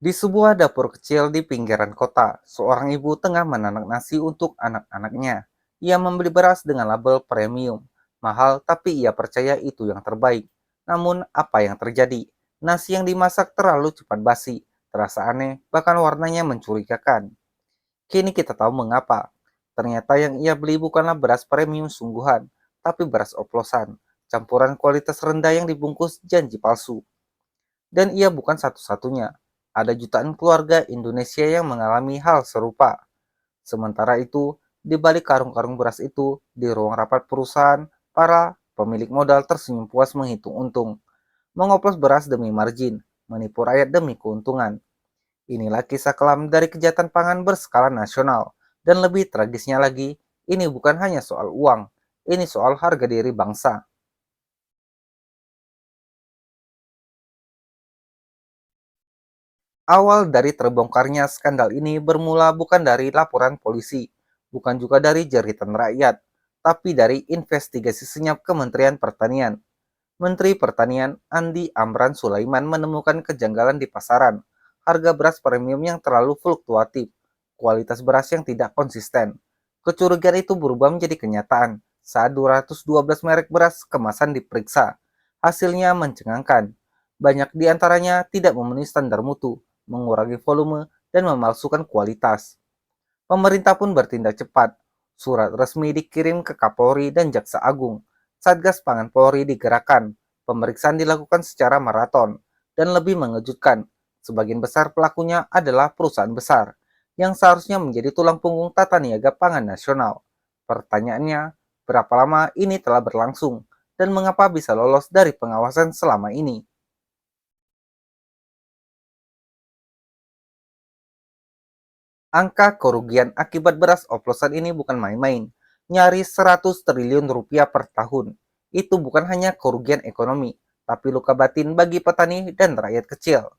Di sebuah dapur kecil di pinggiran kota, seorang ibu tengah menanak nasi untuk anak-anaknya. Ia membeli beras dengan label premium, mahal tapi ia percaya itu yang terbaik. Namun apa yang terjadi? Nasi yang dimasak terlalu cepat basi, terasa aneh, bahkan warnanya mencurigakan. Kini kita tahu mengapa. Ternyata yang ia beli bukanlah beras premium sungguhan, tapi beras oplosan, campuran kualitas rendah yang dibungkus janji palsu. Dan ia bukan satu-satunya. Ada jutaan keluarga Indonesia yang mengalami hal serupa. Sementara itu, di balik karung-karung beras itu, di ruang rapat perusahaan, para pemilik modal tersenyum puas menghitung untung, mengoplos beras demi margin, menipu rakyat demi keuntungan. Inilah kisah kelam dari kejahatan pangan berskala nasional. Dan lebih tragisnya lagi, ini bukan hanya soal uang, ini soal harga diri bangsa. Awal dari terbongkarnya skandal ini bermula bukan dari laporan polisi, bukan juga dari jeritan rakyat, tapi dari investigasi senyap Kementerian Pertanian. Menteri Pertanian Andi Amran Sulaiman menemukan kejanggalan di pasaran, harga beras premium yang terlalu fluktuatif, kualitas beras yang tidak konsisten. Kecurigaan itu berubah menjadi kenyataan saat 212 merek beras kemasan diperiksa. Hasilnya mencengangkan. Banyak di antaranya tidak memenuhi standar mutu, mengurangi volume, dan memalsukan kualitas. Pemerintah pun bertindak cepat. Surat resmi dikirim ke Kapolri dan Jaksa Agung. Satgas Pangan Polri digerakkan. Pemeriksaan dilakukan secara maraton. Dan lebih mengejutkan, sebagian besar pelakunya adalah perusahaan besar yang seharusnya menjadi tulang punggung tata niaga pangan nasional. Pertanyaannya, berapa lama ini telah berlangsung dan mengapa bisa lolos dari pengawasan selama ini? Angka kerugian akibat beras oplosan ini bukan main-main, nyaris 100 triliun rupiah per tahun. Itu bukan hanya kerugian ekonomi, tapi luka batin bagi petani dan rakyat kecil.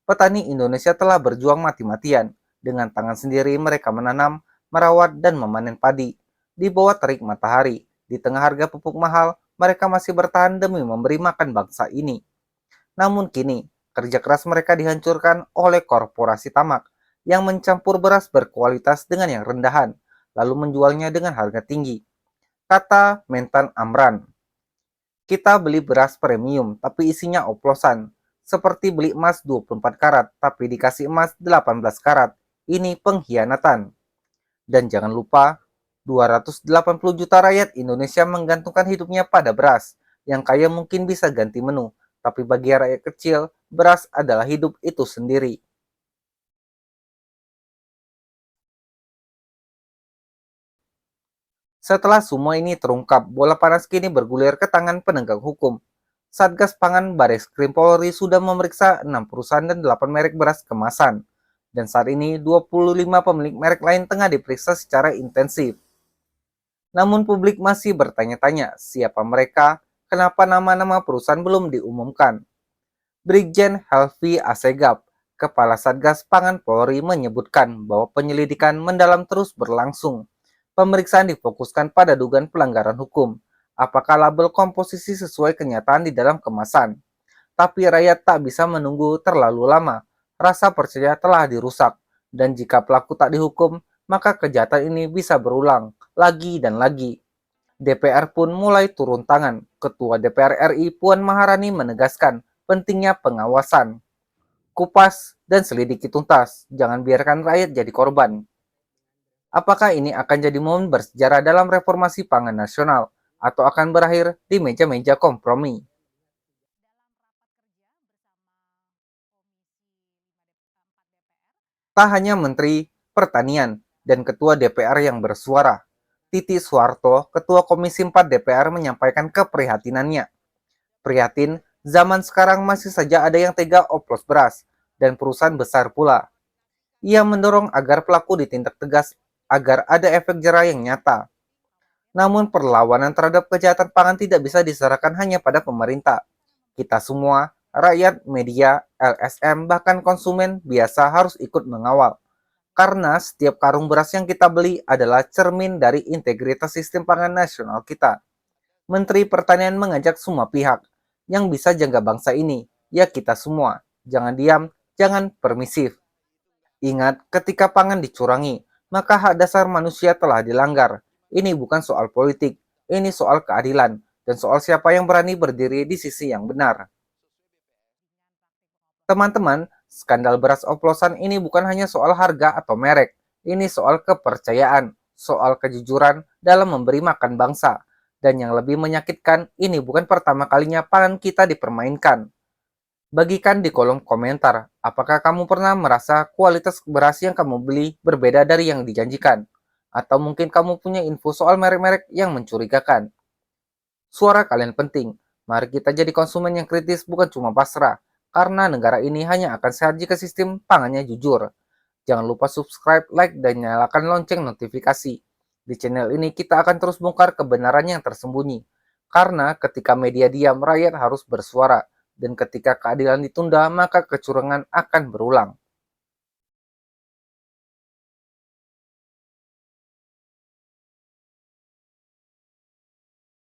Petani Indonesia telah berjuang mati-matian. Dengan tangan sendiri mereka menanam, merawat, dan memanen padi. Di bawah terik matahari, di tengah harga pupuk mahal, mereka masih bertahan demi memberi makan bangsa ini. Namun kini, kerja keras mereka dihancurkan oleh korporasi tamak yang mencampur beras berkualitas dengan yang rendahan, lalu menjualnya dengan harga tinggi. Kata Mentan Amran, kita beli beras premium tapi isinya oplosan, seperti beli emas 24 karat tapi dikasih emas 18 karat. Ini pengkhianatan. Dan jangan lupa, 280 juta rakyat Indonesia menggantungkan hidupnya pada beras. Yang kaya mungkin bisa ganti menu, tapi bagi rakyat kecil, beras adalah hidup itu sendiri. Setelah semua ini terungkap, bola panas kini bergulir ke tangan penegak hukum. Satgas Pangan Bareskrim Polri sudah memeriksa 6 perusahaan dan 8 merek beras kemasan. Dan saat ini 25 pemilik merek lain tengah diperiksa secara intensif. Namun publik masih bertanya-tanya siapa mereka, kenapa nama-nama perusahaan belum diumumkan. Brigjen Helvi Asegaf, Kepala Satgas Pangan Polri menyebutkan bahwa penyelidikan mendalam terus berlangsung. Pemeriksaan difokuskan pada dugaan pelanggaran hukum. Apakah label komposisi sesuai kenyataan di dalam kemasan? Tapi rakyat tak bisa menunggu terlalu lama. Rasa percaya telah dirusak. Dan jika pelaku tak dihukum, maka kejahatan ini bisa berulang lagi dan lagi. DPR pun mulai turun tangan. Ketua DPR RI Puan Maharani menegaskan pentingnya pengawasan. Kupas dan selidiki tuntas, jangan biarkan rakyat jadi korban. Apakah ini akan jadi momen bersejarah dalam reformasi pangan nasional atau akan berakhir di meja-meja kompromi? Tak hanya Menteri Pertanian dan Ketua DPR yang bersuara. Titi Soeharto, Ketua Komisi 4 DPR menyampaikan keprihatinannya. Prihatin, zaman sekarang masih saja ada yang tega oplos beras, dan perusahaan besar pula. Ia mendorong agar pelaku ditindak tegas agar ada efek jerah yang nyata. Namun perlawanan terhadap kejahatan pangan tidak bisa diserahkan hanya pada pemerintah. Kita semua, rakyat, media, LSM, bahkan konsumen biasa harus ikut mengawal. Karena setiap karung beras yang kita beli adalah cermin dari integritas sistem pangan nasional kita. Menteri Pertanian mengajak semua pihak yang bisa jaga bangsa ini, ya kita semua. Jangan diam, jangan permisif. Ingat, ketika pangan dicurangi, maka hak dasar manusia telah dilanggar. Ini bukan soal politik, ini soal keadilan, dan soal siapa yang berani berdiri di sisi yang benar. Teman-teman, skandal beras oplosan ini bukan hanya soal harga atau merek, ini soal kepercayaan, soal kejujuran dalam memberi makan bangsa. Dan yang lebih menyakitkan, ini bukan pertama kalinya pangan kita dipermainkan. Bagikan di kolom komentar, apakah kamu pernah merasa kualitas beras yang kamu beli berbeda dari yang dijanjikan? Atau mungkin kamu punya info soal merek-merek yang mencurigakan? Suara kalian penting. Mari kita jadi konsumen yang kritis bukan cuma pasrah, karena negara ini hanya akan sehat jika sistem pangannya jujur. Jangan lupa subscribe, like, dan nyalakan lonceng notifikasi. Di channel ini kita akan terus bongkar kebenaran yang tersembunyi. Karena ketika media diam, rakyat harus bersuara. Dan ketika keadilan ditunda, maka kecurangan akan berulang.